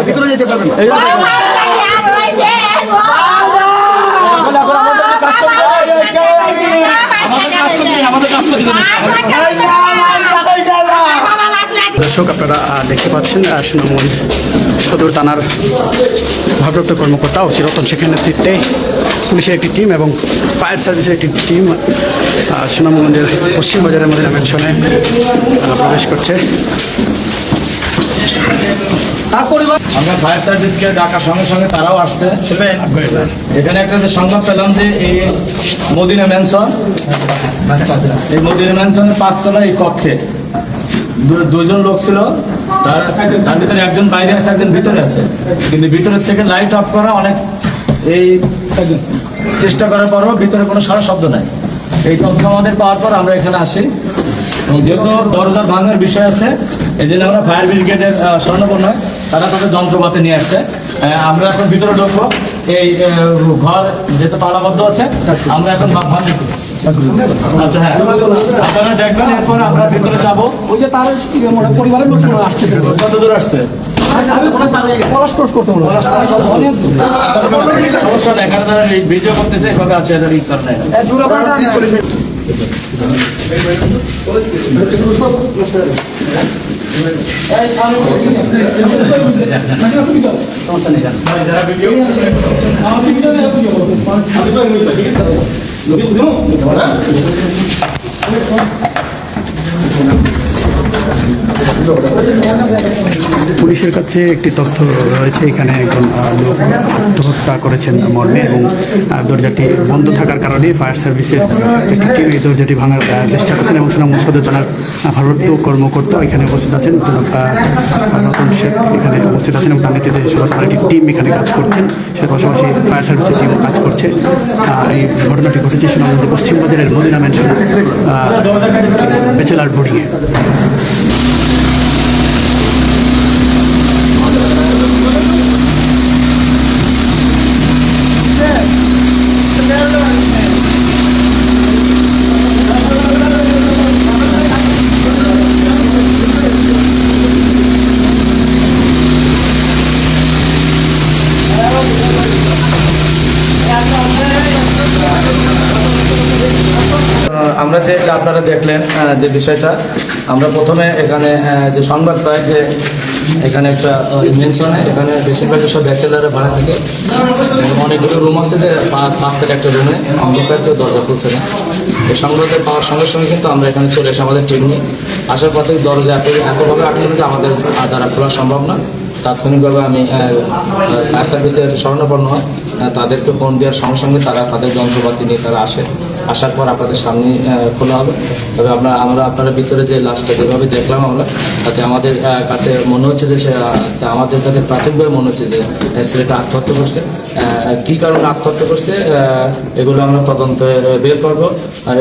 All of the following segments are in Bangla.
ভিতরে যেতে পারবেন না। দর্শক, আপনারা দেখতে পাচ্ছেন সুনামগঞ্জ সদর থানার ভারপ্রাপ্ত কর্মকর্তা ওসি রতন শেখের নেতৃত্বে পুলিশের একটি টিম এবং ফায়ার সার্ভিসের একটি টিম সুনামগঞ্জের পশ্চিম বাজারের মধ্যে ম্যানশনে প্রবেশ করছে। আমরা ফায়ার সার্ভিসকে ডাকার সঙ্গে সঙ্গে তারাও আসছে। এখানে একটা যে সংবাদ পেলাম যে এই মদিনা ম্যানশন, এই মদিনা ম্যানশনের 5 তলা এই কক্ষে দুজন লোক ছিল। তার ভিতরে একজন বাইরে আছে, একজন ভিতরে আছে। কিন্তু ভিতরের থেকে লাইট অফ করা অনেক এই চেষ্টা করার পরও ভিতরে কোনো সারা শব্দ নাই। এই তথ্য আমাদের পাওয়ার পর আমরা এখানে আসি এবং যেহেতু দরজা ভাঙার বিষয় আছে, এই জন্য আমরা ফায়ার ব্রিগেডের স্বর্ণপন্ন তারা তাদের যন্ত্রপাতি নিয়ে আসছে। আমরা এখন ভিতরে ঢুকবো। এই ঘর যেহেতু তালাবদ্ধ আছে, আমরা এখন ভাঙি। আচ্ছা, হ্যাঁ, আপনারা দেখবেন। এরপর আমরা ভিতরে যাবো। ওই যে তার পরিবারের লোক আসছে, কত দূর আসছে? সমস্যা নেই, এখানে তারা ভিডিও করতেছে, এভাবে আছে, এটা এই কারণে পুলিশের কাছে একটি তথ্য রয়েছে, এখানে একজন লোক আত্মহত্যা করেছেন মর্মে এবং দরজাটি বন্ধ থাকার কারণে ফায়ার সার্ভিসের একটি টিম এই দরজাটি ভাঙার চেষ্টা করছেন এবং সুনামগঞ্জ সদর থানার ভারপ্রাপ্ত কর্মকর্তা এখানে উপস্থিত আছেন। রতন শেখ এখানে উপস্থিত আছেন এবং তার নেতৃত্বে সদর থানার একটি টিম এখানে কাজ করছেন। সে পাশাপাশি ফায়ার সার্ভিসের টিম কাজ করছে। এই ঘটনাটি ঘটেছে সুনামগঞ্জ পশ্চিম বাজারের মদিনা ম্যানশন ব্যাচেলার বোর্ডিংয়ে। আমরা যে আপনারা দেখলেন যে বিষয়টা, আমরা প্রথমে এখানে যে সংবাদ পাই যে এখানে একটা মেনশনে এখানে বেশিরভাগই সব ব্যাচেলাররা ভাড়া থাকে। অনেকগুলো রুম আছে যে 5 থেকে একটা রুমে অন্ধকার কেউ দরজা খুলছে না। এই সংবাদে পাওয়ার সঙ্গে সঙ্গে কিন্তু আমরা এখানে চলে এসে আমাদের টিম নিয়ে আসার পর থেকে দরজা এতভাবে আটকানো যে আমাদের দ্বারা খোলা সম্ভব না। তাৎক্ষণিকভাবে আমি ফায়ার সার্ভিসের স্বর্ণপন্ন হয়, তাদেরকে ফোন দেওয়ার সঙ্গে সঙ্গে তারা তাদের যন্ত্রপাতি নিয়ে তারা আসার পর আপনাদের সামনে খোলা হবে। তবে আমরা আপনারা ভিতরে যে লাশটা যেভাবে দেখলাম আমরা, তাতে আমাদের কাছে মনে হচ্ছে যে আমাদের কাছে প্রাথমিকভাবে মনে হচ্ছে যে ছেলেটা আত্মহত্যা করছে। কী কারণে আত্মহত্যা করছে এগুলো আমরা তদন্তে বের করবো।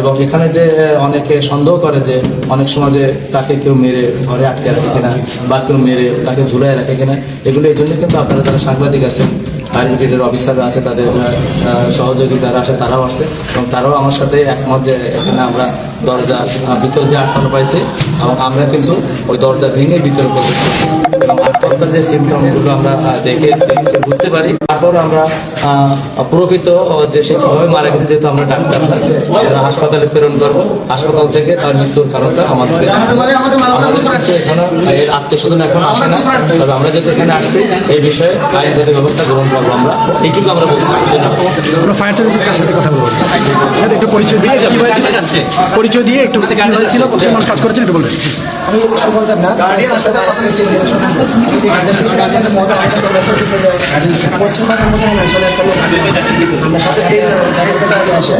এবং এখানে যে অনেকে সন্দেহ করে যে অনেক সময় যে তাকে কেউ মেরে ঘরে আটকে রাখে কিনা বা কেউ মেরে তাকে ঝুলাই রাখে কিনা, এগুলো এই জন্য কিন্তু আপনারা যারা সাংবাদিক আছেন, ফায়ার ব্রিগেডের অফিসাররা আছে, তাদের সহযোগী যারা আসে তারাও আসছে এবং তারাও আমার সাথে একমত যে এখানে আমরা দরজা ভিতর দিয়ে আটকানো পাইছি এবং আমরা কিন্তু ওই দরজা ভেঙে ভিতরে প্রবেশ করছি এবং আত্মহত্যার যে সিমটমগুলো আমরা দেখে বুঝতে পারি। তারপর আমরা প্রকৃত যে সে কীভাবে মারা গেছে, যেহেতু আমরা ডাক্তার হাসপাতালে প্রেরণ করবো, হাসপাতাল থেকে তার মৃত্যুর কারণটা আমাদেরকে এখনো এর আত্মীয়স্বজন এখন আসে না। তবে আমরা যেহেতু এখানে আসছি এই বিষয়ে আইনগত ব্যবস্থা গ্রহণ করবো। আমরা এইটুকু আমরা বলতে পারি। ফায়ার সার্ভিসের কার সাথে কথা বলবো, একটু পরিচয় দিয়ে একটু ছিল কোথায় মানুষ কাজ করেছেন একটু বলবেন। আমি সুবল দেবনাথ, পশ্চিম বাজার মধ্যে ম্যানশনে একটা লোক আমার সাথে আসে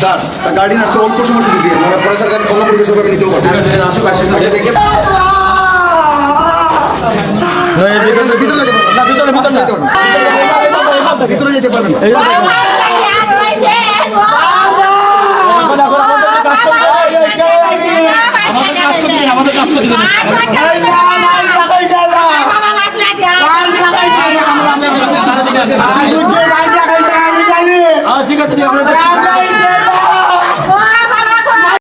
স্যার, তা গাড়ি আসছে অল্প সময় ছুটি দিয়ে মানে পরে স্যার গাড়ি কম পরিবেশ হবে নিতেও পারবেন। ভিতরে যেতে পারবেন না।